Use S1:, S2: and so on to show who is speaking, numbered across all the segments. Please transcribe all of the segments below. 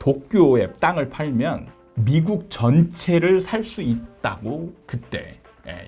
S1: 도쿄에 땅을 팔면 미국 전체를 살 수 있다고 그때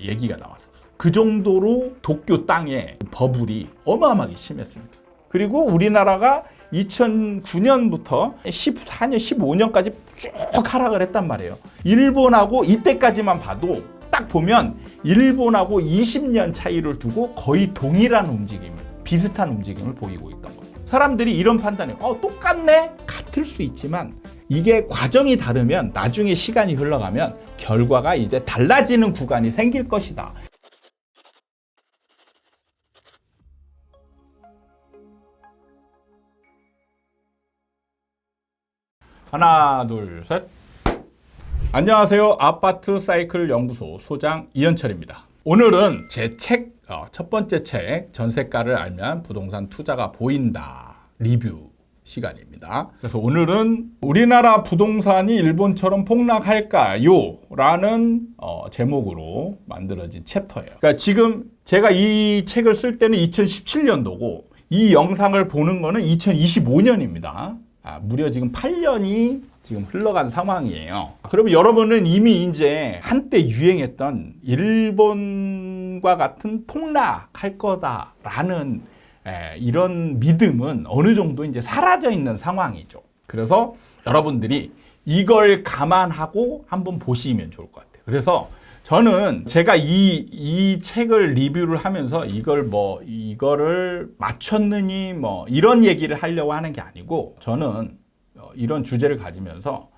S1: 얘기가 나왔었어요. 그 정도로 도쿄 땅에 버블이 어마어마하게 심했습니다. 그리고 우리나라가 2009년부터 14년, 15년까지 쭉 하락을 했단 말이에요. 일본하고 이때까지만 봐도 딱 보면 일본하고 20년 차이를 두고 거의 동일한 움직임을, 비슷한 움직임을 보이고 있던 거예요. 사람들이 이런 판단을 똑같네? 같을 수 있지만 이게 과정이 다르면 나중에 시간이 흘러가면 결과가 이제 달라지는 구간이 생길 것이다. 하나, 둘, 셋. 안녕하세요. 아파트 사이클 연구소 소장 이현철입니다. 오늘은 제 책, 첫 번째 책, 전세가를 알면 부동산 투자가 보인다. 리뷰 시간입니다. 그래서 오늘은 우리나라 부동산이 일본처럼 폭락할까요? 라는 제목으로 만들어진 챕터예요. 그러니까 지금 제가 이 책을 쓸 때는 2017년도고 이 영상을 보는 거는 2025년입니다. 무려 지금 8년이 지금 흘러간 상황이에요. 그러면 여러분은 이미 이제 한때 유행했던 일본과 같은 폭락할 거다라는 이런 믿음은 어느 정도 이제 사라져 있는 상황이죠. 그래서 여러분들이 이걸 감안하고 한번 보시면 좋을 것 같아요. 그래서 저는 제가 이 책을 리뷰를 하면서 이거를 맞췄느니 이런 얘기를 하려고 하는 게 아니고 저는 이런 주제를 가지면서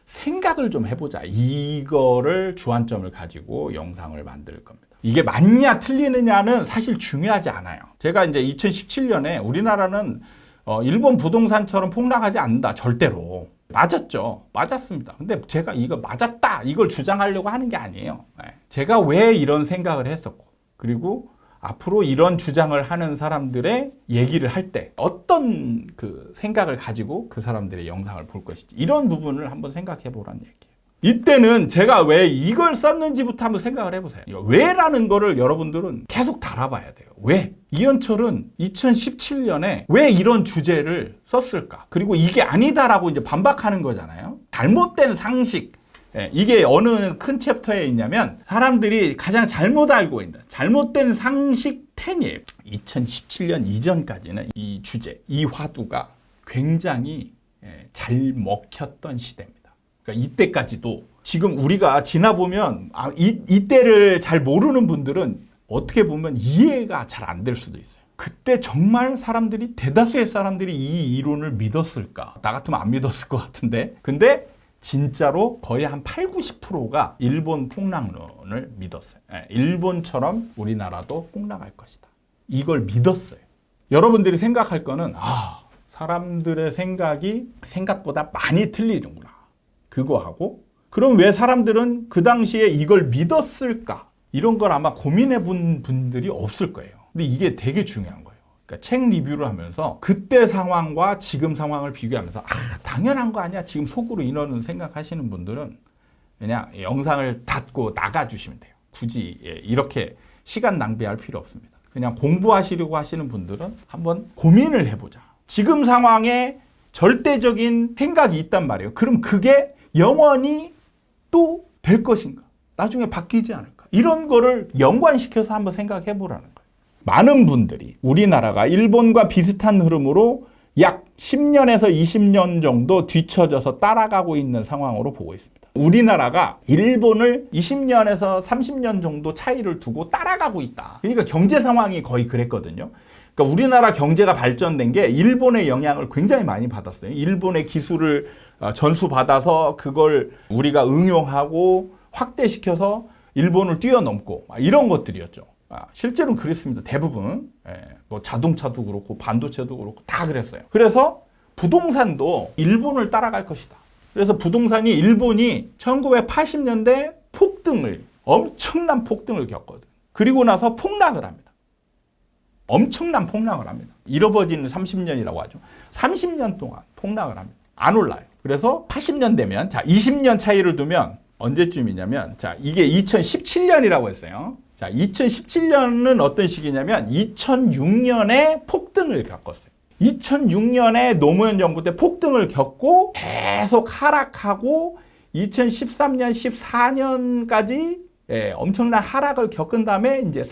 S1: 생각을 좀 해보자. 이거를 주안점을 가지고 영상을 만들 겁니다. 이게 맞냐 틀리느냐는 사실 중요하지 않아요. 제가 이제 2017년에 우리나라는 일본 부동산처럼 폭락하지 않는다. 절대로. 맞았죠. 맞았습니다. 근데 제가 이거 맞았다. 이걸 주장하려고 하는 게 아니에요. 제가 왜 이런 생각을 했었고, 그리고 앞으로 이런 주장을 하는 사람들의 얘기를 할 때 어떤 그 생각을 가지고 그 사람들의 영상을 볼 것인지 이런 부분을 한번 생각해 보라는 얘기예요. 이때는 제가 왜 이걸 썼는지부터 한번 생각을 해보세요. 왜라는 거를 여러분들은 계속 달아봐야 돼요. 왜? 이현철은 2017년에 왜 이런 주제를 썼을까? 그리고 이게 아니다라고 이제 반박하는 거잖아요. 잘못된 상식. 이게 어느 큰 챕터에 있냐면 사람들이 가장 잘못 알고 있는 잘못된 상식 10이에요. 2017년 이전까지는 이 주제, 이 화두가 굉장히 잘 먹혔던 시대입니다. 그러니까 이때까지도 지금 우리가 지나보면 이때를 잘 모르는 분들은 어떻게 보면 이해가 잘 안 될 수도 있어요. 그때 정말 사람들이 대다수의 사람들이 이 이론을 믿었을까? 나 같으면 안 믿었을 것 같은데 근데 진짜로 거의 한 80~90%가 일본 폭락론을 믿었어요. 일본처럼 우리나라도 폭락할 것이다. 이걸 믿었어요. 여러분들이 생각할 거는 사람들의 생각이 생각보다 많이 틀리는구나. 그거 하고 그럼 왜 사람들은 그 당시에 이걸 믿었을까? 이런 걸 아마 고민해 본 분들이 없을 거예요. 근데 이게 되게 중요한 거예요. 그러니까 책 리뷰를 하면서 그때 상황과 지금 상황을 비교하면서 당연한 거 아니야? 지금 속으로 이러는 생각하시는 분들은 그냥 영상을 닫고 나가주시면 돼요. 굳이 이렇게 시간 낭비할 필요 없습니다. 그냥 공부하시려고 하시는 분들은 한번 고민을 해보자. 지금 상황에 절대적인 생각이 있단 말이에요. 그럼 그게 영원히 또 될 것인가? 나중에 바뀌지 않을까? 이런 거를 연관시켜서 한번 생각해 보라는 거예요. 많은 분들이 우리나라가 일본과 비슷한 흐름으로 약 10년에서 20년 정도 뒤처져서 따라가고 있는 상황으로 보고 있습니다. 우리나라가 일본을 20년에서 30년 정도 차이를 두고 따라가고 있다. 그러니까 경제 상황이 거의 그랬거든요. 그러니까 우리나라 경제가 발전된 게 일본의 영향을 굉장히 많이 받았어요. 일본의 기술을 전수받아서 그걸 우리가 응용하고 확대시켜서 일본을 뛰어넘고 이런 것들이었죠. 실제로는 그랬습니다. 대부분. 뭐 자동차도 그렇고 반도체도 그렇고 다 그랬어요. 그래서 부동산도 일본을 따라갈 것이다. 그래서 부동산이 일본이 1980년대 엄청난 폭등을 겪거든. 그리고 나서 폭락을 합니다. 엄청난 폭락을 합니다. 잃어버지는 30년이라고 하죠. 30년 동안 폭락을 합니다. 안 올라요. 그래서 80년 되면 20년 차이를 두면 언제쯤이냐면 이게 2017년이라고 했어요. 2017년은 어떤 시기냐면 2006년에 폭등을 겪었어요. 2006년에 노무현 정부 때 폭등을 겪고 계속 하락하고 2013년, 14년까지 엄청난 하락을 겪은 다음에 이제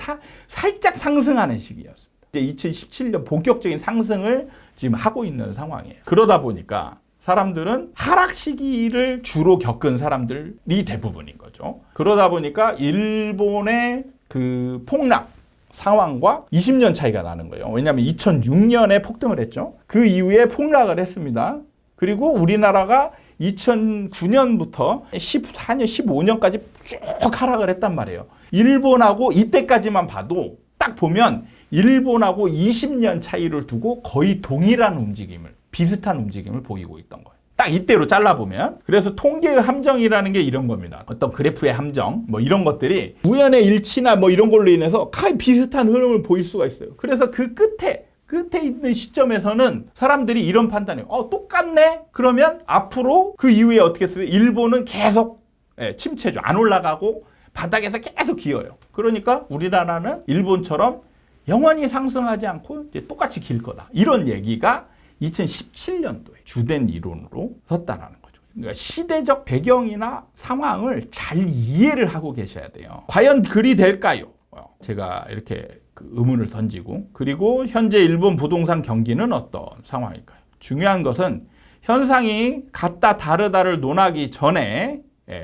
S1: 살짝 상승하는 시기였습니다. 이제 2017년 본격적인 상승을 지금 하고 있는 상황이에요. 그러다 보니까 사람들은 하락 시기를 주로 겪은 사람들이 대부분인 거죠. 그러다 보니까 일본의 그 폭락 상황과 20년 차이가 나는 거예요. 왜냐하면 2006년에 폭등을 했죠. 그 이후에 폭락을 했습니다. 그리고 우리나라가 2009년부터 14년, 15년까지 쭉 하락을 했단 말이에요. 일본하고 이때까지만 봐도 딱 보면 일본하고 20년 차이를 두고 거의 동일한 움직임을, 비슷한 움직임을 보이고 있던 거예요. 딱 이때로 잘라보면. 그래서 통계의 함정이라는 게 이런 겁니다. 어떤 그래프의 함정, 뭐 이런 것들이 우연의 일치나 뭐 이런 걸로 인해서 거의 비슷한 흐름을 보일 수가 있어요. 그래서 그 끝에 있는 시점에서는 사람들이 이런 판단이에요. 똑같네? 그러면 앞으로 그 이후에 어떻게 했어요? 일본은 계속 침체죠. 안 올라가고 바닥에서 계속 기어요. 그러니까 우리나라는 일본처럼 영원히 상승하지 않고 이제 똑같이 길 거다. 이런 얘기가 2017년도에 주된 이론으로 섰다라는 거죠. 그러니까 시대적 배경이나 상황을 잘 이해를 하고 계셔야 돼요. 과연 그리 될까요? 제가 이렇게 그 의문을 던지고, 그리고 현재 일본 부동산 경기는 어떤 상황일까요? 중요한 것은 현상이 같다 다르다를 논하기 전에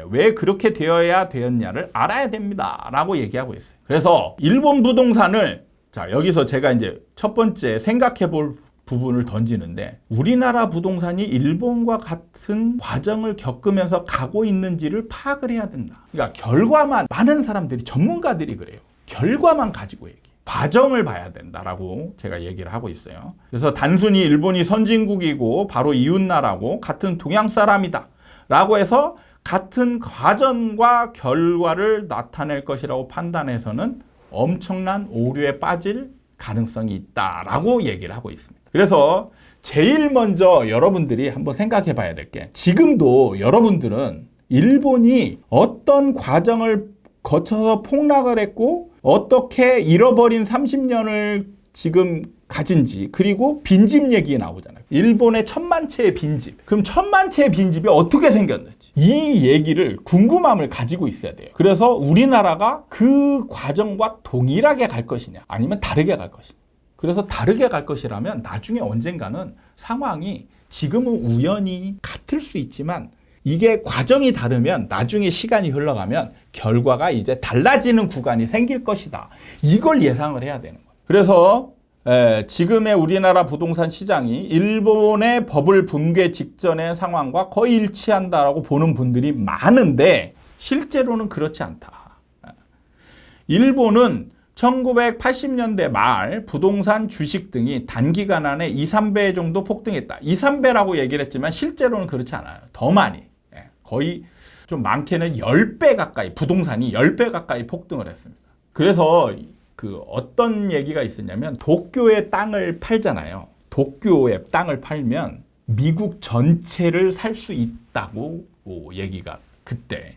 S1: 왜 그렇게 되어야 되었냐를 알아야 됩니다 라고 얘기하고 있어요. 그래서 일본 부동산을, 자 여기서 제가 이제 첫 번째 생각해 볼 부분을 던지는데, 우리나라 부동산이 일본과 같은 과정을 겪으면서 가고 있는지를 파악을 해야 된다. 그러니까 결과만, 많은 사람들이, 전문가들이 그래요. 결과만 가지고 얘기해. 과정을 봐야 된다라고 제가 얘기를 하고 있어요. 그래서 단순히 일본이 선진국이고 바로 이웃나라고 같은 동양 사람이다 라고 해서 같은 과정과 결과를 나타낼 것이라고 판단해서는 엄청난 오류에 빠질 가능성이 있다라고 얘기를 하고 있습니다. 그래서 제일 먼저 여러분들이 한번 생각해 봐야 될 게, 지금도 여러분들은 일본이 어떤 과정을 거쳐서 폭락을 했고 어떻게 잃어버린 30년을 지금 가진지, 그리고 빈집 얘기 나오잖아요. 일본의 1000만 채의 빈집. 그럼 1000만 채의 빈집이 어떻게 생겼는지, 이 얘기를, 궁금함을 가지고 있어야 돼요. 그래서 우리나라가 그 과정과 동일하게 갈 것이냐 아니면 다르게 갈 것이냐. 그래서 다르게 갈 것이라면 나중에 언젠가는 상황이 지금은 우연히 같을 수 있지만 이게 과정이 다르면 나중에 시간이 흘러가면 결과가 이제 달라지는 구간이 생길 것이다. 이걸 예상을 해야 되는 거예요. 그래서 지금의 우리나라 부동산 시장이 일본의 버블 붕괴 직전의 상황과 거의 일치한다라고 보는 분들이 많은데 실제로는 그렇지 않다. 일본은 1980년대 말 부동산, 주식 등이 단기간 안에 2, 3배 정도 폭등했다. 2, 3배라고 얘기를 했지만 실제로는 그렇지 않아요. 더 많이. 거의 좀 많게는 10배 가까이, 부동산이 10배 가까이 폭등을 했습니다. 그래서 그 어떤 얘기가 있었냐면, 도쿄의 땅을 팔잖아요. 도쿄의 땅을 팔면 미국 전체를 살 수 있다고 얘기가 그때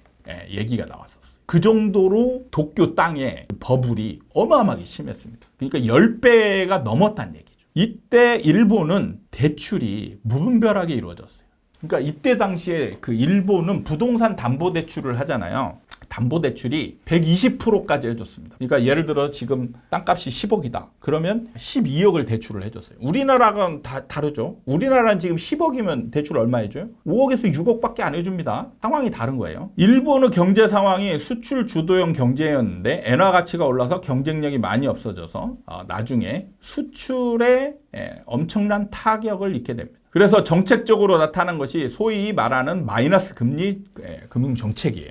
S1: 얘기가 나왔었어요. 그 정도로 도쿄 땅에 버블이 어마어마하게 심했습니다. 그러니까 10배가 넘었다는 얘기죠. 이때 일본은 대출이 무분별하게 이루어졌어요. 그러니까 이때 당시에 그 일본은 부동산 담보대출을 하잖아요. 담보대출이 120%까지 해줬습니다. 그러니까 예를 들어 지금 땅값이 10억이다. 그러면 12억을 대출을 해줬어요. 우리나라랑 다르죠. 우리나라는 지금 10억이면 대출 얼마 해줘요? 5억에서 6억밖에 안 해줍니다. 상황이 다른 거예요. 일본의 경제 상황이 수출 주도형 경제였는데 엔화 가치가 올라서 경쟁력이 많이 없어져서 나중에 수출에 엄청난 타격을 입게 됩니다. 그래서 정책적으로 나타난 것이 소위 말하는 마이너스 금리 금융 정책이에요.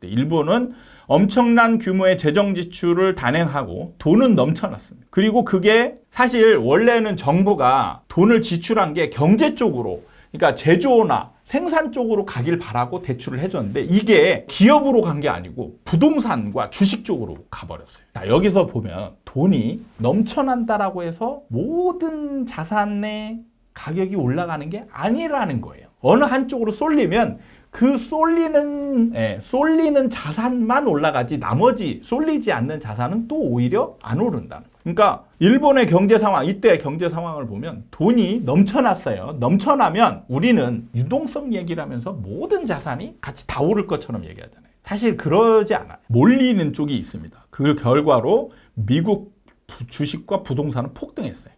S1: 일본은 엄청난 규모의 재정 지출을 단행하고 돈은 넘쳐났습니다. 그리고 그게 사실 원래는 정부가 돈을 지출한 게 경제 쪽으로, 그러니까 제조나 생산 쪽으로 가길 바라고 대출을 해줬는데 이게 기업으로 간 게 아니고 부동산과 주식 쪽으로 가버렸어요. 자, 여기서 보면 돈이 넘쳐난다라고 해서 모든 자산의 가격이 올라가는 게 아니라는 거예요. 어느 한쪽으로 쏠리면 그 쏠리는 자산만 올라가지 나머지 쏠리지 않는 자산은 또 오히려 안 오른다는 거예요. 그러니까 일본의 경제 상황, 이때 경제 상황을 보면 돈이 넘쳐났어요. 넘쳐나면 우리는 유동성 얘기를 하면서 모든 자산이 같이 다 오를 것처럼 얘기하잖아요. 사실 그러지 않아요. 몰리는 쪽이 있습니다. 그 결과로 미국 주식과 부동산은 폭등했어요.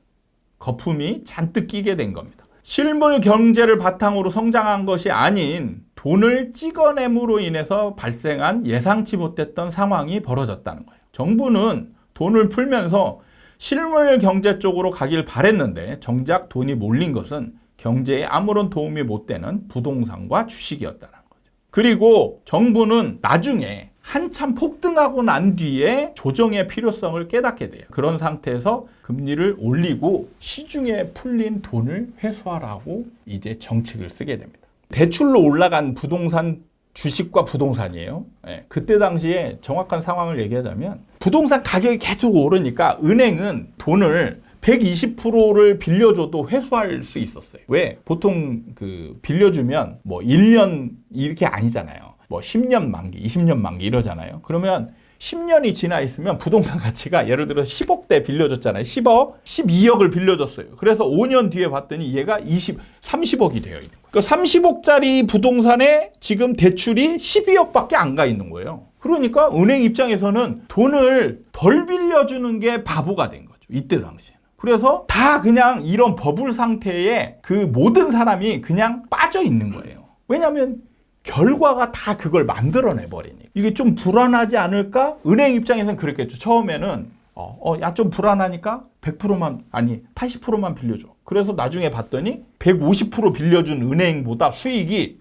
S1: 거품이 잔뜩 끼게 된 겁니다. 실물 경제를 바탕으로 성장한 것이 아닌 돈을 찍어냄으로 인해서 발생한 예상치 못했던 상황이 벌어졌다는 거예요. 정부는 돈을 풀면서 실물 경제 쪽으로 가길 바랬는데 정작 돈이 몰린 것은 경제에 아무런 도움이 못 되는 부동산과 주식이었다는 거죠. 그리고 정부는 나중에 한참 폭등하고 난 뒤에 조정의 필요성을 깨닫게 돼요. 그런 상태에서 금리를 올리고 시중에 풀린 돈을 회수하라고 이제 정책을 쓰게 됩니다. 대출로 올라간 부동산, 주식과 부동산이에요. 그때 당시에 정확한 상황을 얘기하자면 부동산 가격이 계속 오르니까 은행은 돈을 120%를 빌려줘도 회수할 수 있었어요. 왜? 보통 빌려주면 뭐 1년 이렇게 아니잖아요. 뭐 10년 만기, 20년 만기 이러잖아요. 그러면 10년이 지나 있으면 부동산 가치가 예를 들어 10억대 빌려줬잖아요. 10억, 12억을 빌려줬어요. 그래서 5년 뒤에 봤더니 얘가 30억이 되어 있는 거예요. 그러니까 30억짜리 부동산에 지금 대출이 12억밖에 안 가 있는 거예요. 그러니까 은행 입장에서는 돈을 덜 빌려주는 게 바보가 된 거죠. 이때 당시에는. 그래서 다 그냥 이런 버블 상태에 그 모든 사람이 그냥 빠져 있는 거예요. 왜냐하면 결과가 다 그걸 만들어내버리니 이게 좀 불안하지 않을까? 은행 입장에서는 그랬겠죠. 처음에는 좀 불안하니까 100%만 아니 80%만 빌려줘. 그래서 나중에 봤더니 150% 빌려준 은행보다 수익이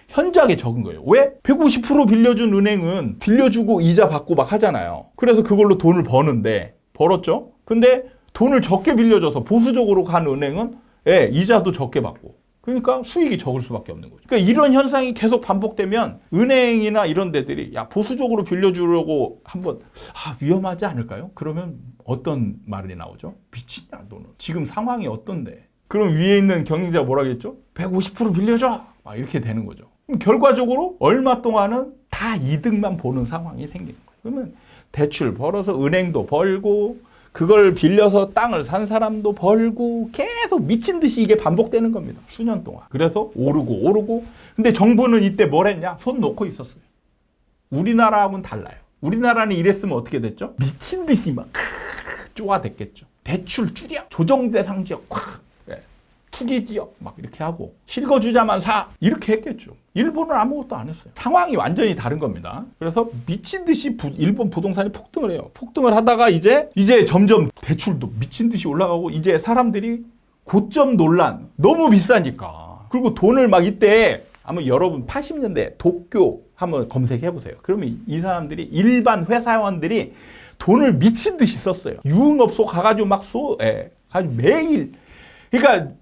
S1: 현저하게 적은 거예요. 왜? 150% 빌려준 은행은 빌려주고 이자 받고 막 하잖아요. 그래서 그걸로 돈을 버는데 벌었죠. 근데 돈을 적게 빌려줘서 보수적으로 간 은행은 이자도 적게 받고 그러니까 수익이 적을 수밖에 없는 거죠. 그러니까 이런 현상이 계속 반복되면 은행이나 이런 데들이 보수적으로 빌려주려고 한번 위험하지 않을까요? 그러면 어떤 말이 나오죠? 미치냐 너는. 지금 상황이 어떤데? 그럼 위에 있는 경영자가 뭐라겠죠? 150% 빌려줘! 막 이렇게 되는 거죠. 그럼 결과적으로 얼마 동안은 다 이득만 보는 상황이 생기는 거예요. 그러면 대출 벌어서 은행도 벌고 그걸 빌려서 땅을 산 사람도 벌고 계속 미친 듯이 이게 반복되는 겁니다. 수년 동안. 그래서 오르고. 근데 정부는 이때 뭘 했냐? 손 놓고 있었어요. 우리나라하고는 달라요. 우리나라는 이랬으면 어떻게 됐죠? 미친 듯이 막 쪼아댔겠죠. 대출 줄여. 조정 대상 지역 투기 지역 막 이렇게 하고 실거주자만 사 이렇게 했겠죠. 일본은 아무것도 안 했어요. 상황이 완전히 다른 겁니다. 그래서 미친 듯이 일본 부동산이 폭등을 해요. 폭등을 하다가 이제 점점 대출도 미친 듯이 올라가고 이제 사람들이 고점 논란 너무 비싸니까 그리고 돈을 막 이때 아마 여러분 80년대 도쿄 한번 검색해 보세요. 그러면 이 사람들이 일반 회사원들이 돈을 미친 듯이 썼어요. 유흥업소 가가지고 가지고 매일 그러니까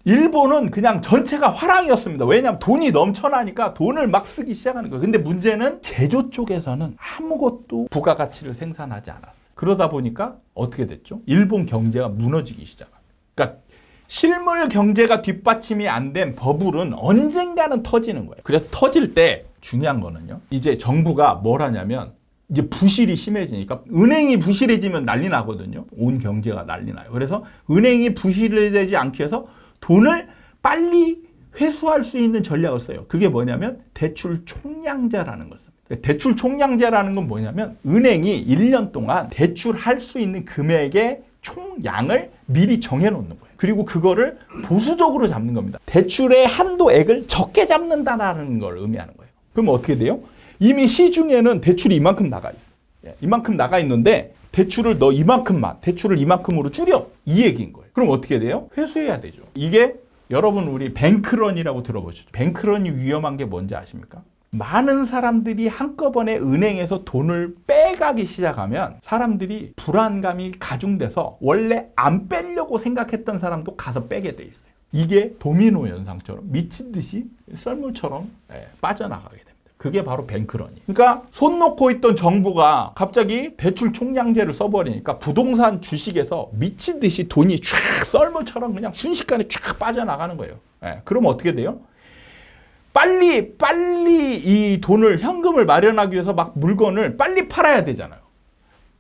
S1: 일본은 그냥 전체가 화랑이었습니다. 왜냐하면 돈이 넘쳐나니까 돈을 막 쓰기 시작하는 거예요. 근데 문제는 제조 쪽에서는 아무것도 부가가치를 생산하지 않았어요. 그러다 보니까 어떻게 됐죠? 일본 경제가 무너지기 시작합니다. 그러니까 실물 경제가 뒷받침이 안 된 버블은 언젠가는 터지는 거예요. 그래서 터질 때 중요한 거는요. 이제 정부가 뭘 하냐면 이제 부실이 심해지니까 은행이 부실해지면 난리 나거든요. 온 경제가 난리 나요. 그래서 은행이 부실되지 않기 위해서 돈을 빨리 회수할 수 있는 전략을 써요. 그게 뭐냐면 대출 총량제라는 걸 씁니다. 대출 총량제라는 건 뭐냐면 은행이 1년 동안 대출할 수 있는 금액의 총량을 미리 정해놓는 거예요. 그리고 그거를 보수적으로 잡는 겁니다. 대출의 한도액을 적게 잡는다는 걸 의미하는 거예요. 그럼 어떻게 돼요? 이미 시중에는 대출이 이만큼 나가 있어요. 이만큼 나가 있는데 대출을 대출을 이만큼으로 줄여. 이 얘기인 거예요. 그럼 어떻게 돼요? 회수해야 되죠. 이게 여러분 우리 뱅크런이라고 들어보셨죠? 뱅크런이 위험한 게 뭔지 아십니까? 많은 사람들이 한꺼번에 은행에서 돈을 빼가기 시작하면 사람들이 불안감이 가중돼서 원래 안 빼려고 생각했던 사람도 가서 빼게 돼 있어요. 이게 도미노 현상처럼 미친 듯이 썰물처럼 빠져나가게 됩니다. 그게 바로 뱅크런이에요. 그러니까 손 놓고 있던 정부가 갑자기 대출 총량제를 써버리니까 부동산 주식에서 미친 듯이 돈이 쫙 썰물처럼 그냥 순식간에 쫙 빠져나가는 거예요. 그럼 어떻게 돼요? 빨리 이 돈을 현금을 마련하기 위해서 막 물건을 빨리 팔아야 되잖아요.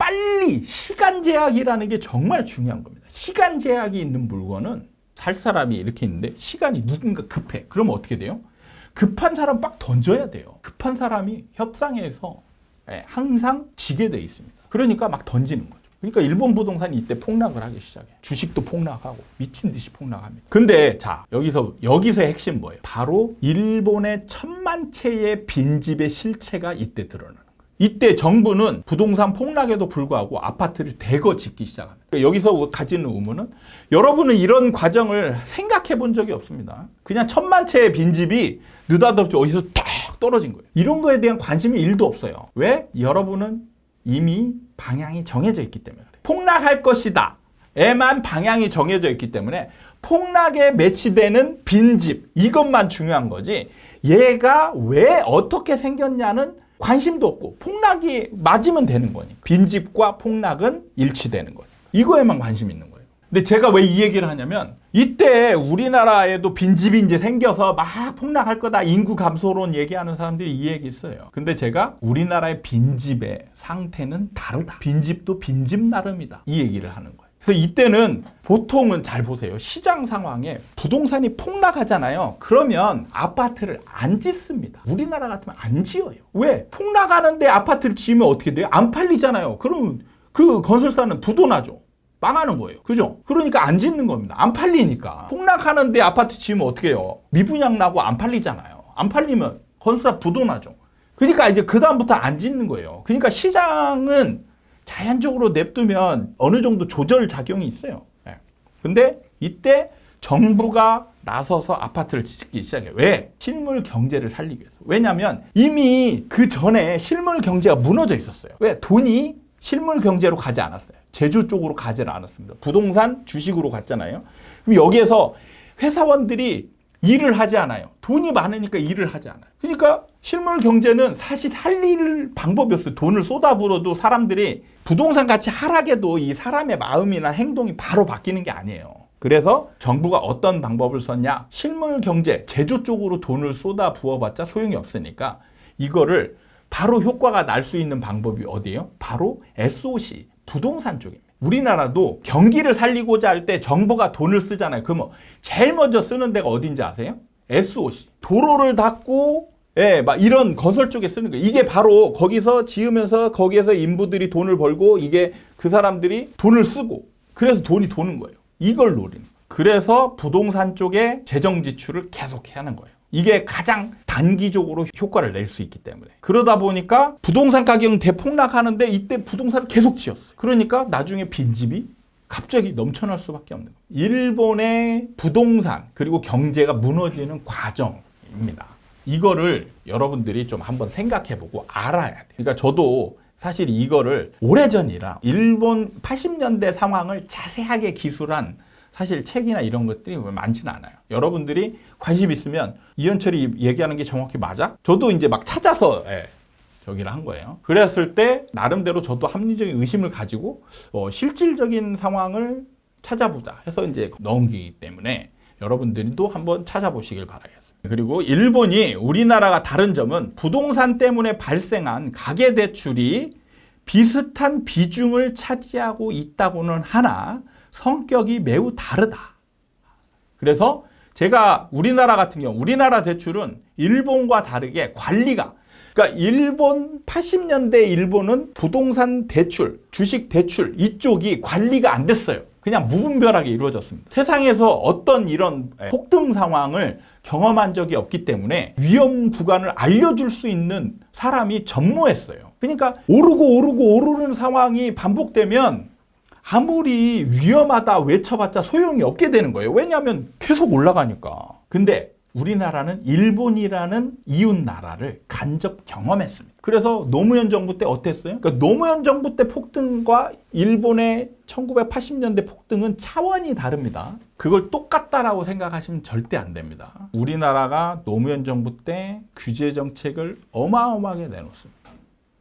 S1: 빨리 시간 제약이라는 게 정말 중요한 겁니다. 시간 제약이 있는 물건은 살 사람이 이렇게 있는데 시간이 누군가 급해. 그러면 어떻게 돼요? 급한 사람 막 던져야 돼요. 급한 사람이 협상에서 항상 지게 돼 있습니다. 그러니까 막 던지는 거죠. 그러니까 일본 부동산이 이때 폭락을 하기 시작해요. 주식도 폭락하고 미친 듯이 폭락합니다. 근데 자, 여기서의 핵심 뭐예요? 바로 일본의 1000만 채의 빈집의 실체가 이때 드러나는 거예요. 이때 정부는 부동산 폭락에도 불구하고 아파트를 대거 짓기 시작합니다. 그러니까 여기서 가지는 의문은 여러분은 이런 과정을 생각해 본 적이 없습니다. 그냥 1000만 채의 빈집이 느닷없이 어디서 탁 떨어진 거예요. 이런 거에 대한 관심이 1도 없어요. 왜? 여러분은 이미 방향이 정해져 있기 때문에 그래요. 폭락할 것이다 에만 방향이 정해져 있기 때문에 폭락에 매치되는 빈집 이것만 중요한 거지 얘가 왜 어떻게 생겼냐는 관심도 없고 폭락이 맞으면 되는 거니까 빈집과 폭락은 일치되는 거예요. 이거에만 관심이 있는 거예요. 근데 제가 왜 이 얘기를 하냐면 이때 우리나라에도 빈집이 이제 생겨서 막 폭락할 거다 인구 감소론 얘기하는 사람들이 이 얘기 있어요. 근데 제가 우리나라의 빈집의 상태는 다르다. 빈집도 빈집 나름이다. 이 얘기를 하는 거예요. 그래서 이때는 보통은 잘 보세요. 시장 상황에 부동산이 폭락하잖아요. 그러면 아파트를 안 짓습니다. 우리나라 같으면 안 지어요. 왜? 폭락하는데 아파트를 지으면 어떻게 돼요? 안 팔리잖아요. 그럼 그 건설사는 부도나죠. 망하는 거예요. 그죠? 그러니까 안 짓는 겁니다. 안 팔리니까. 폭락하는데 아파트 지으면 어떻게 해요? 미분양 나고 안 팔리잖아요. 안 팔리면 건설사 부도나죠. 그러니까 이제 그다음부터 안 짓는 거예요. 그러니까 시장은 자연적으로 냅두면 어느 정도 조절 작용이 있어요. 근데 이때 정부가 나서서 아파트를 짓기 시작해요. 왜? 실물 경제를 살리기 위해서. 왜냐하면 이미 그 전에 실물 경제가 무너져 있었어요. 왜? 돈이 실물 경제로 가지 않았어요. 제조 쪽으로 가지는 않았습니다. 부동산, 주식으로 갔잖아요. 그럼 여기에서 회사원들이 일을 하지 않아요. 돈이 많으니까 일을 하지 않아요. 그러니까 실물 경제는 사실 살릴 방법이 없어요. 돈을 쏟아부어도 사람들이 부동산 가치 하락에도 이 사람의 마음이나 행동이 바로 바뀌는 게 아니에요. 그래서 정부가 어떤 방법을 썼냐? 실물 경제, 제조 쪽으로 돈을 쏟아 부어봤자 소용이 없으니까 이거를 바로 효과가 날 수 있는 방법이 어디예요? 바로 SOC, 부동산 쪽입니다. 우리나라도 경기를 살리고자 할 때 정부가 돈을 쓰잖아요. 그러면 제일 먼저 쓰는 데가 어딘지 아세요? SOC. 도로를 닦고 막 이런 건설 쪽에 쓰는 거예요. 이게 바로 거기서 지으면서 거기에서 인부들이 돈을 벌고 이게 그 사람들이 돈을 쓰고 그래서 돈이 도는 거예요. 이걸 노리는 거예요. 그래서 부동산 쪽에 재정 지출을 계속 해야 하는 거예요. 이게 가장 단기적으로 효과를 낼 수 있기 때문에. 그러다 보니까 부동산 가격은 대폭락하는데 이때 부동산을 계속 지었어요. 그러니까 나중에 빈집이 갑자기 넘쳐날 수밖에 없는 거예요. 일본의 부동산 그리고 경제가 무너지는 과정입니다. 이거를 여러분들이 좀 한번 생각해보고 알아야 돼요. 그러니까 저도 사실 이거를 오래전이라 일본 80년대 상황을 자세하게 기술한 사실 책이나 이런 것들이 많지는 않아요. 여러분들이 관심 있으면 이현철이 얘기하는 게 정확히 맞아? 저도 이제 막 찾아서 저기를 한 거예요. 그랬을 때 나름대로 저도 합리적인 의심을 가지고 실질적인 상황을 찾아보자 해서 이제 넘기기 때문에 여러분들도 한번 찾아보시길 바라겠습니다. 그리고 일본이 우리나라가 다른 점은 부동산 때문에 발생한 가계대출이 비슷한 비중을 차지하고 있다고는 하나 성격이 매우 다르다. 그래서 제가 우리나라 같은 경우 우리나라 대출은 일본과 다르게 관리가 그러니까 일본 80년대 일본은 부동산 대출, 주식 대출 이쪽이 관리가 안 됐어요. 그냥 무분별하게 이루어졌습니다. 세상에서 어떤 이런 폭등 상황을 경험한 적이 없기 때문에 위험 구간을 알려줄 수 있는 사람이 전무했어요. 그러니까 오르는 상황이 반복되면 아무리 위험하다 외쳐봤자 소용이 없게 되는 거예요. 왜냐하면 계속 올라가니까. 근데 우리나라는 일본이라는 이웃 나라를 간접 경험했습니다. 그래서 노무현 정부 때 어땠어요? 그러니까 노무현 정부 때 폭등과 일본의 1980년대 폭등은 차원이 다릅니다. 그걸 똑같다라고 생각하시면 절대 안 됩니다. 우리나라가 노무현 정부 때 규제 정책을 어마어마하게 내놓습니다.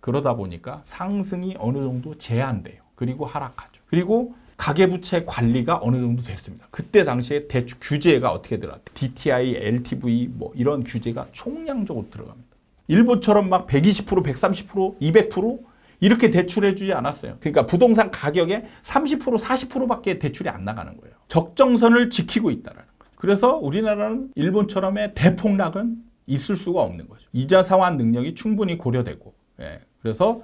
S1: 그러다 보니까 상승이 어느 정도 제한돼요. 그리고 하락하죠. 그리고 가계부채 관리가 어느 정도 됐습니다. 그때 당시에 대출 규제가 어떻게 들어갔대? DTI, LTV 뭐 이런 규제가 총량적으로 들어갑니다. 일본처럼 막 120%, 130%, 200% 이렇게 대출해주지 않았어요. 그러니까 부동산 가격의 30% 40%밖에 대출이 안 나가는 거예요. 적정선을 지키고 있다는 거예요. 그래서 우리나라는 일본처럼의 대폭락은 있을 수가 없는 거죠. 이자 상환 능력이 충분히 고려되고, 그래서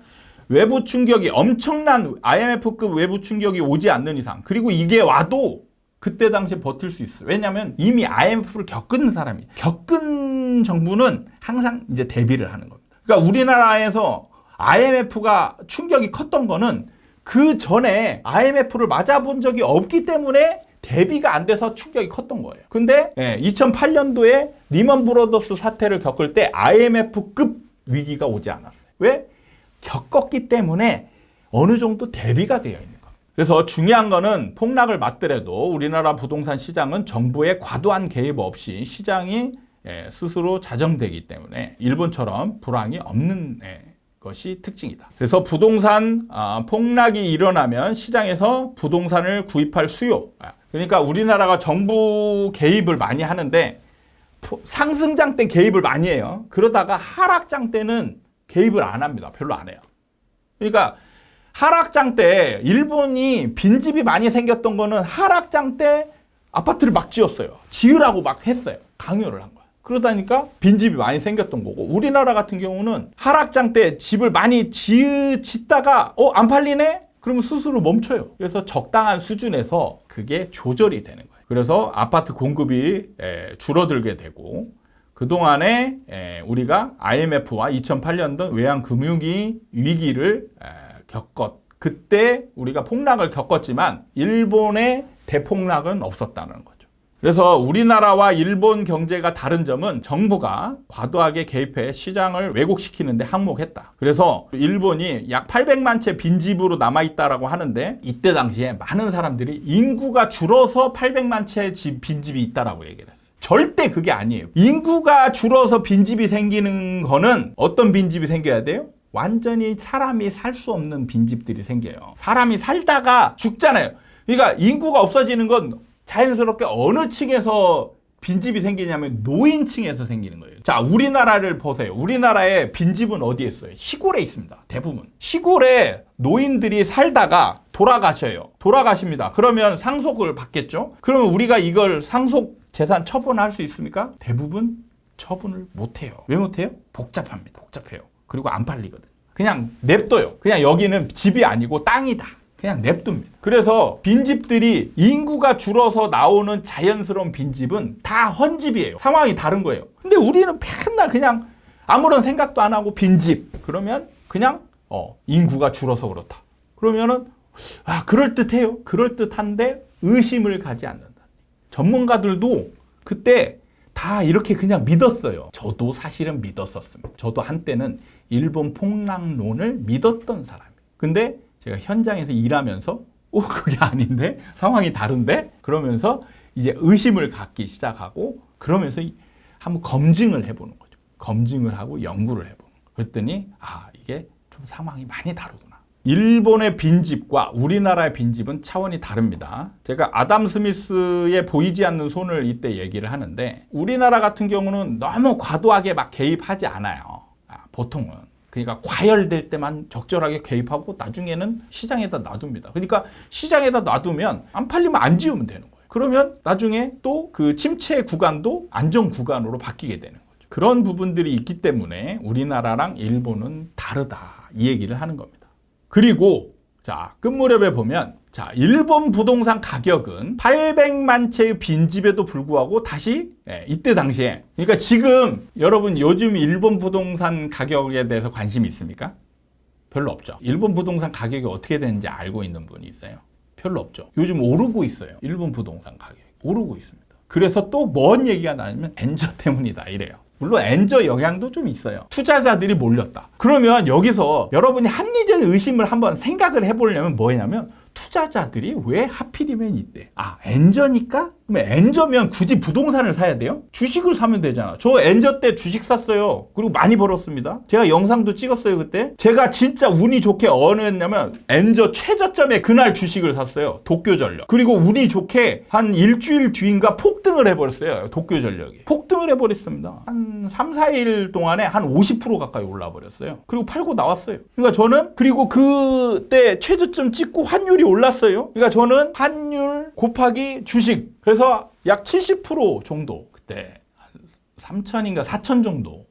S1: 외부 충격이 엄청난 IMF급 외부 충격이 오지 않는 이상, 그리고 이게 와도 그때 당시에 버틸 수 있어요. 왜냐하면 이미 IMF를 겪은 사람이, 겪은 정부는 항상 이제 대비를 하는 겁니다. 그러니까 우리나라에서 IMF가 충격이 컸던 거는 그 전에 IMF를 맞아본 적이 없기 때문에 대비가 안 돼서 충격이 컸던 거예요. 근데 2008년도에 리먼 브러더스 사태를 겪을 때 IMF급 위기가 오지 않았어요. 왜? 겪었기 때문에 어느 정도 대비가 되어 있는 겁니다. 그래서 중요한 거는 폭락을 맞더라도 우리나라 부동산 시장은 정부의 과도한 개입 없이 시장이 스스로 자정되기 때문에 일본처럼 불황이 없는 것이 특징이다. 그래서 부동산 폭락이 일어나면 시장에서 부동산을 구입할 수요. 그러니까 우리나라가 정부 개입을 많이 하는데 상승장 때 개입을 많이 해요. 그러다가 하락장 때는 개입을 안 합니다. 별로 안 해요. 그러니까 하락장 때 일본이 빈집이 많이 생겼던 거는 하락장 때 아파트를 막 지었어요. 지으라고 막 했어요. 강요를 한 거야. 그러다니까 빈집이 많이 생겼던 거고, 우리나라 같은 경우는 하락장 때 집을 많이 짓다가 안 팔리네? 그러면 스스로 멈춰요. 그래서 적당한 수준에서 그게 조절이 되는 거예요. 그래서 아파트 공급이 줄어들게 되고, 그동안에 우리가 IMF와 2008년도 외환금융위 위기를 그때 우리가 폭락을 겪었지만 일본의 대폭락은 없었다는 거죠. 그래서 우리나라와 일본 경제가 다른 점은 정부가 과도하게 개입해 시장을 왜곡시키는 데 항목했다. 그래서 일본이 약 800만 채 빈집으로 남아있다라고 하는데, 이때 당시에 많은 사람들이 인구가 줄어서 800만 채 빈집이 있다라고 얘기를 했어요. 절대 그게 아니에요. 인구가 줄어서 빈집이 생기는 거는 어떤 빈집이 생겨야 돼요? 완전히 사람이 살 수 없는 빈집들이 생겨요. 사람이 살다가 죽잖아요. 그러니까 인구가 없어지는 건 자연스럽게 어느 층에서 빈집이 생기냐면 노인층에서 생기는 거예요. 자, 우리나라를 보세요. 우리나라의 빈집은 어디에 있어요? 시골에 있습니다. 대부분. 시골에 노인들이 살다가 돌아가십니다. 그러면 상속을 받겠죠? 그러면 우리가 이걸 상속 재산 처분할 수 있습니까? 대부분 처분을 못해요. 왜 못해요? 복잡해요. 그리고 안 팔리거든. 그냥 냅둬요. 그냥 여기는 집이 아니고 땅이다. 그냥 냅둡니다. 그래서 빈집들이 인구가 줄어서 나오는 자연스러운 빈집은 다 헌집이에요. 상황이 다른 거예요. 근데 우리는 맨날 그냥 아무런 생각도 안 하고 빈집. 그러면 그냥 인구가 줄어서 그렇다. 그러면은 그럴듯해요. 그럴듯한데 의심을 가지 않는다. 전문가들도 그때 다 이렇게 그냥 믿었어요. 저도 사실은 믿었었습니다. 저도 한때는 일본 폭락론을 믿었던 사람이에요. 근데 제가 현장에서 일하면서 그게 아닌데? 상황이 다른데? 그러면서 이제 의심을 갖기 시작하고, 그러면서 한번 검증을 해보는 거죠. 검증을 하고 연구를 해보는 거예요. 그랬더니 이게 좀 상황이 많이 다르구나. 일본의 빈집과 우리나라의 빈집은 차원이 다릅니다. 제가 아담 스미스의 보이지 않는 손을 이때 얘기를 하는데, 우리나라 같은 경우는 너무 과도하게 막 개입하지 않아요. 보통은. 그러니까 과열될 때만 적절하게 개입하고 나중에는 시장에다 놔둡니다. 그러니까 시장에다 놔두면 안 팔리면 안 지우면 되는 거예요. 그러면 나중에 또 그 침체 구간도 안정 구간으로 바뀌게 되는 거죠. 그런 부분들이 있기 때문에 우리나라랑 일본은 다르다, 이 얘기를 하는 겁니다. 그리고 자, 끝무렵에 보면 일본 부동산 가격은 800만 채의 빈집에도 불구하고 다시 이때 당시에, 그러니까 지금 여러분 요즘 일본 부동산 가격에 대해서 관심이 있습니까? 별로 없죠. 일본 부동산 가격이 어떻게 되는지 알고 있는 분이 있어요? 별로 없죠. 요즘 오르고 있어요. 일본 부동산 가격이 오르고 있습니다. 그래서 또 뭔 얘기가 나냐면 엔저 때문이다 이래요. 물론 엔저 영향도 좀 있어요. 투자자들이 몰렸다. 그러면 여기서 여러분이 합리적 의심을 한번 생각을 해보려면 뭐냐면, 투자자들이 왜 하필이면 이때 엔저니까 그럼 엔저면 굳이 부동산을 사야 돼요? 주식을 사면 되잖아. 저 엔저 때 주식 샀어요. 그리고 많이 벌었습니다. 제가 영상도 찍었어요, 그때. 제가 진짜 운이 좋게 어느 했냐면 엔저 최저점에 그날 주식을 샀어요. 도쿄전력. 그리고 운이 좋게 한 일주일 뒤인가 폭등을 해버렸어요. 도쿄전력이. 폭등을 해버렸습니다. 한 3, 4일 동안에 한 50% 가까이 올라 버렸어요. 그리고 팔고 나왔어요. 그러니까 저는 그리고 그때 최저점 찍고 환율이 올랐어요. 그러니까 저는 환율 곱하기 주식 그래서 약 70% 정도 그때 3천인가 4천 정도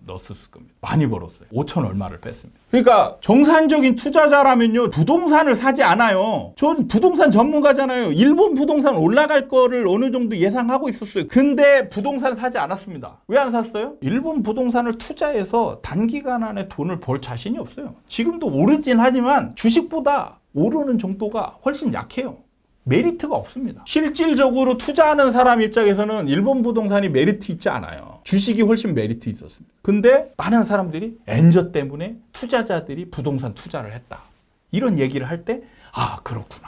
S1: 넣었을 겁니다. 많이 벌었어요. 5천 얼마를 뺐습니다. 그러니까 정상적인 투자자라면요 부동산을 사지 않아요. 전 부동산 전문가잖아요. 일본 부동산 올라갈 거를 어느 정도 예상하고 있었어요. 근데 부동산 사지 않았습니다. 왜 안 샀어요? 일본 부동산을 투자해서 단기간 안에 돈을 벌 자신이 없어요. 지금도 오르진 하지만 주식보다 오르는 정도가 훨씬 약해요. 메리트가 없습니다. 실질적으로 투자하는 사람 입장에서는 일본 부동산이 메리트 있지 않아요. 주식이 훨씬 메리트 있었습니다. 근데 많은 사람들이 엔저 때문에 투자자들이 부동산 투자를 했다. 이런 얘기를 할 때 아 그렇구나.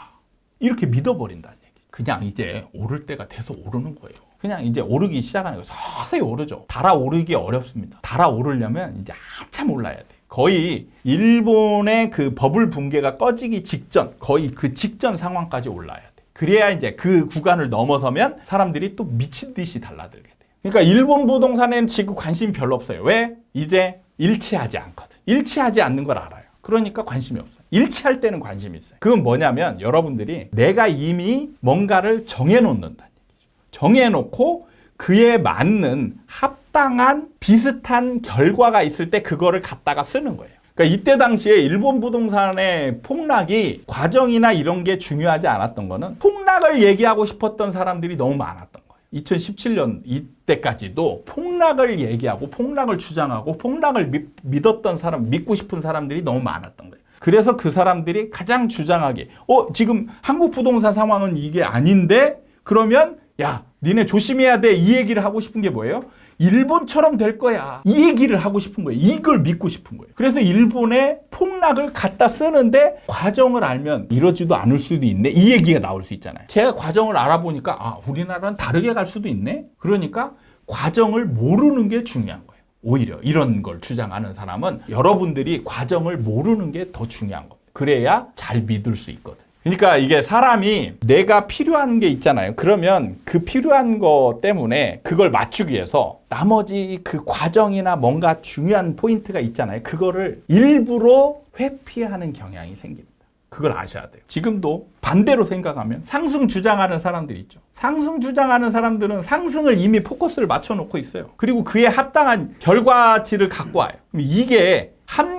S1: 이렇게 믿어버린다는 얘기. 그냥 이제 오를 때가 돼서 오르는 거예요. 그냥 이제 오르기 시작하는 거예요. 서서히 오르죠. 달아오르기 어렵습니다. 달아오르려면 이제 한참 올라야 돼요. 거의 일본의 그 버블 붕괴가 꺼지기 직전, 거의 그 직전 상황까지 올라야 돼. 그래야 이제 그 구간을 넘어서면 사람들이 또 미친 듯이 달라들게 돼요. 그러니까 일본 부동산에는 지금 관심이 별로 없어요. 왜? 이제 일치하지 않거든. 일치하지 않는 걸 알아요. 그러니까 관심이 없어요. 일치할 때는 관심이 있어요. 그건 뭐냐면 여러분들이 내가 이미 뭔가를 정해놓는다는 얘기죠. 정해놓고 그에 맞는 합당한 비슷한 결과가 있을 때 그거를 갖다가 쓰는 거예요. 그러니까 이때 당시에 일본 부동산의 폭락이 과정이나 이런 게 중요하지 않았던 거는 폭락을 얘기하고 싶었던 사람들이 너무 많았던 거예요. 2017년 이때까지도 폭락을 얘기하고 폭락을 주장하고 폭락을 믿었던 사람, 믿고 싶은 사람들이 너무 많았던 거예요. 그래서 그 사람들이 가장 주장하게 지금 한국 부동산 상황은 이게 아닌데 그러면 야 니네 조심해야 돼 이 얘기를 하고 싶은 게 뭐예요? 일본처럼 될 거야 이 얘기를 하고 싶은 거예요. 이걸 믿고 싶은 거예요. 그래서 일본의 폭락을 갖다 쓰는데 과정을 알면 이러지도 않을 수도 있네 이 얘기가 나올 수 있잖아요. 제가 과정을 알아보니까 아 우리나라는 다르게 갈 수도 있네. 그러니까 과정을 모르는 게 중요한 거예요. 오히려 이런 걸 주장하는 사람은 여러분들이 과정을 모르는 게 더 중요한 겁니다. 그래야 잘 믿을 수 있거든. 그러니까 이게 사람이 내가 필요한 게 있잖아요. 그러면 그 필요한 거 때문에 그걸 맞추기 위해서 나머지 그 과정이나 뭔가 중요한 포인트가 있잖아요. 그거를 일부러 회피하는 경향이 생깁니다. 그걸 아셔야 돼요. 지금도 반대로 생각하면 상승 주장하는 사람들이 있죠. 상승 주장하는 사람들은 상승을 이미 포커스를 맞춰놓고 있어요. 그리고 그에 합당한 결과치를 갖고 와요. 그럼 이게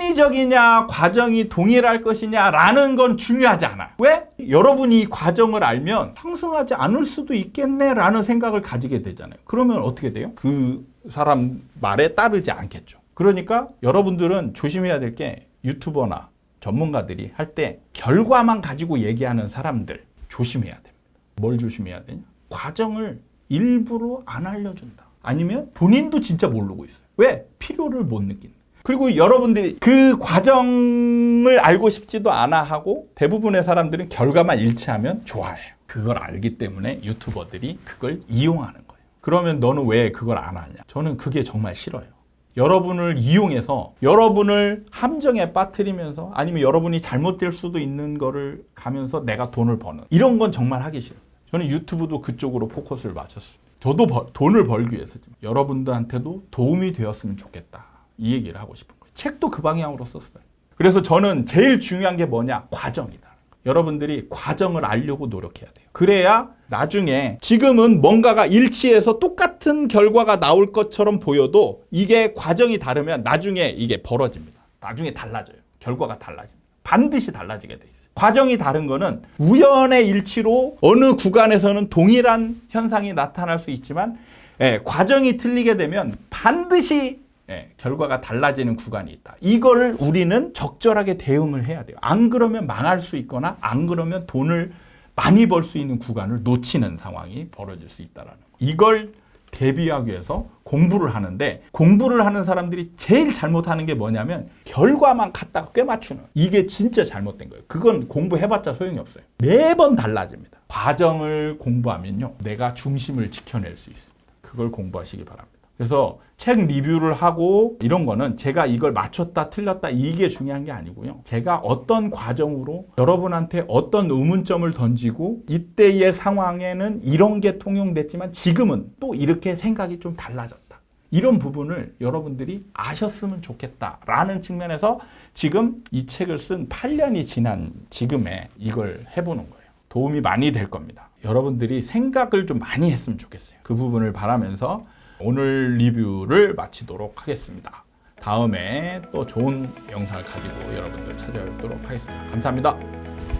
S1: 합리적이냐 과정이 동일할 것이냐라는 건 중요하지 않아요. 왜? 여러분이 이 과정을 알면 상승하지 않을 수도 있겠네라는 생각을 가지게 되잖아요. 그러면 어떻게 돼요? 그 사람 말에 따르지 않겠죠. 그러니까 여러분들은 조심해야 될 게 유튜버나 전문가들이 할 때 결과만 가지고 얘기하는 사람들 조심해야 됩니다. 뭘 조심해야 되냐? 과정을 일부러 안 알려준다. 아니면 본인도 진짜 모르고 있어요. 왜? 필요를 못 느낀다. 그리고 여러분들이 그 과정을 알고 싶지도 않아 하고 대부분의 사람들은 결과만 일치하면 좋아해요. 그걸 알기 때문에 유튜버들이 그걸 이용하는 거예요. 그러면 너는 왜 그걸 안 하냐? 저는 그게 정말 싫어요. 여러분을 이용해서 여러분을 함정에 빠뜨리면서 아니면 여러분이 잘못될 수도 있는 거를 가면서 내가 돈을 버는 이런 건 정말 하기 싫었어요. 저는 유튜브도 그쪽으로 포커스를 맞췄어요. 저도 돈을 벌기 위해서지만 여러분들한테도 도움이 되었으면 좋겠다. 이 얘기를 하고 싶은 거예요. 책도 그 방향으로 썼어요. 그래서 저는 제일 중요한 게 뭐냐? 과정이다. 여러분들이 과정을 알려고 노력해야 돼요. 그래야 나중에 지금은 뭔가가 일치해서 똑같은 결과가 나올 것처럼 보여도 이게 과정이 다르면 나중에 이게 벌어집니다. 나중에 달라져요. 결과가 달라집니다. 반드시 달라지게 돼 있어요. 과정이 다른 거는 우연의 일치로 어느 구간에서는 동일한 현상이 나타날 수 있지만 과정이 틀리게 되면 반드시 결과가 달라지는 구간이 있다. 이거를 우리는 적절하게 대응을 해야 돼요. 안 그러면 망할 수 있거나 안 그러면 돈을 많이 벌 수 있는 구간을 놓치는 상황이 벌어질 수 있다는 거. 이걸 대비하기 위해서 공부를 하는데, 공부를 하는 사람들이 제일 잘못하는 게 뭐냐면 결과만 갖다가 꿰맞추는, 이게 진짜 잘못된 거예요. 그건 공부해봤자 소용이 없어요. 매번 달라집니다. 과정을 공부하면요, 내가 중심을 지켜낼 수 있습니다. 그걸 공부하시기 바랍니다. 그래서 책 리뷰를 하고 이런 거는 제가 이걸 맞췄다 틀렸다 이게 중요한 게 아니고요. 제가 어떤 과정으로 여러분한테 어떤 의문점을 던지고 이때의 상황에는 이런 게 통용됐지만 지금은 또 이렇게 생각이 좀 달라졌다, 이런 부분을 여러분들이 아셨으면 좋겠다라는 측면에서 지금 이 책을 쓴 8년이 지난 지금에 이걸 해보는 거예요. 도움이 많이 될 겁니다. 여러분들이 생각을 좀 많이 했으면 좋겠어요. 그 부분을 바라면서 오늘 리뷰를 마치도록 하겠습니다. 다음에 또 좋은 영상을 가지고 여러분들 찾아뵙도록 하겠습니다. 감사합니다.